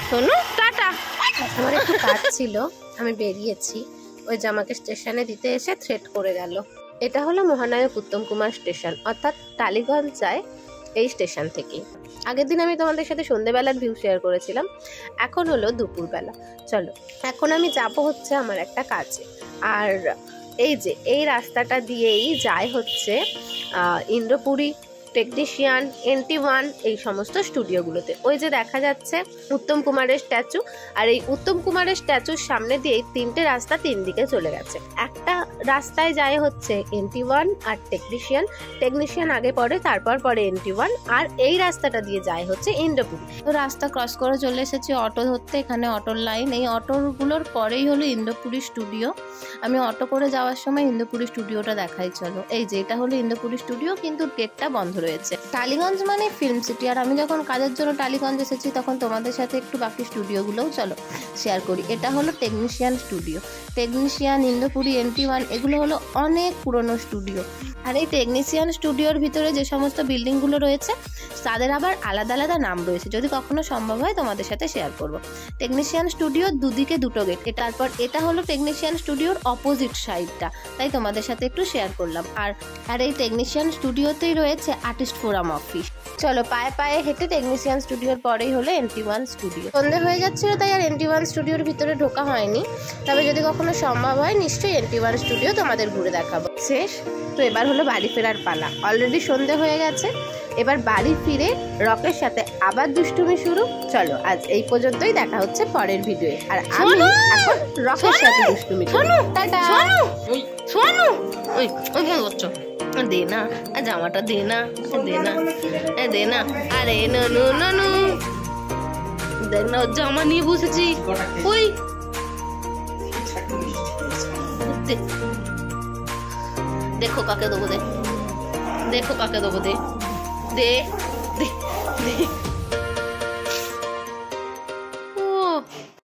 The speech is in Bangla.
শোনো টাটা। আমার একটু কাজ ছিল, আমি বেরিয়েছি। ওই যে আমাকে স্টেশনে দিতে এসে থ্রেট করে গেল। এটা হলো মহানায়ক উত্তম কুমার স্টেশন, অর্থাৎ টালিগঞ্জ যায় এই স্টেশন থেকেই। আগের দিন আমি তোমাদের সাথে সন্ধ্যেবেলার ভিউ শেয়ার করেছিলাম, এখন হলো দুপুরবেলা। চলো এখন আমি যাব হচ্ছে আমার একটা কাজে। আর এই যে এই রাস্তাটা দিয়েই যায় হচ্ছে ইন্দ্রপুরী, টেকনিশিয়ান, NT1 এই সমস্ত স্টুডিওগুলোতে। ওই যে দেখা যাচ্ছে উত্তম কুমারের স্ট্যাচু, আর এই উত্তম কুমারের স্ট্যাচুর সামনে দিয়ে তিনটে রাস্তা তিন দিকে চলে গেছে। একটা রাস্তায় যায় হচ্ছে NT1 আর টেকনিশিয়ান আগে পড়ে, তারপর পরে NT1, আর এই রাস্তাটা দিয়ে যায় হচ্ছে ইন্দ্রপুরী। তো রাস্তা ক্রস করে চলে এসেছি অটো ধরতে, এখানে অটোর লাইন। এই অটোগুলোর পরেই হলো ইন্দ্রপুরী স্টুডিও। আমি অটো করে যাওয়ার সময় ইন্দ্রপুরী স্টুডিওটা দেখাই চলো। এই যে এটা হলো ইন্দ্রপুরী স্টুডিও, কিন্তু গেটটা বন্ধ রয়েছে। টালিগঞ্জ মানে ফিল্ম সিটি, আর আমি যখন কাজের জন্য টালিগঞ্জ এসেছি তখন তোমাদের সাথে একটু বাকি স্টুডিওগুলোও চলো শেয়ার করি। এটা হলো technician studio. Technician, Indrapuri, NT1 এগুলো হলো অনেক পুরনো স্টুডিও। আর এই টেকনিশিয়ান স্টুডিওর ভিতরে যে সমস্ত বিল্ডিংগুলো রয়েছে তাদের আবার আলাদা আলাদা নাম রয়েছে, যদি কখনো সম্ভব হয় তোমাদের সাথে শেয়ার করব। টেকনিশিয়ান স্টুডিওর দুদিকে দুটো গেট। তারপর এটা হলো টেকনিশিয়ান স্টুডিওর অপোজিট সাইডটা, তাই তোমাদের সাথে একটু শেয়ার করলাম। আর এই টেকনিশিয়ান স্টুডিওতেই রয়েছে আর্টিস্ট ফোরাম অফিস। চলো পায়ে পায়ে হেঁটে টেকনিশিয়ান স্টুডিওর পরেই হলো NT1 স্টুডিও। সন্ধে হয়ে যাচ্ছিল তাই আর NT1 স্টুডিওর ভিতরে ঢোকা হয়নি, তবে যদি কখনো সম্ভব হয় নিশ্চয়ই NT1 স্টুডিও তোমাদের ঘুরে দেখাবো। শেষ তো এবার হলো বাড়ি ফেরার পালা। অলরেডি সন্ধে হয়ে গেছে, এবার বাড়ি ফিরে রকের সাথে আবার দুষ্টুমি শুরু। চলো আজ এই পর্যন্তই, দেখা হচ্ছে পরের ভিডিওয়ে। আর আমি এখন রকের সাথে দুষ্টুমি করব। টাটা। শোনো ওই ওই বন্ধ করছো, দে না জামাটা, দে না দে না। আরে নানু নানু দেখ না, জামা নিয়ে বসেছি। ওই দেখো কাকে দেবো, দেখো কাকে দেবো, দে দে দে।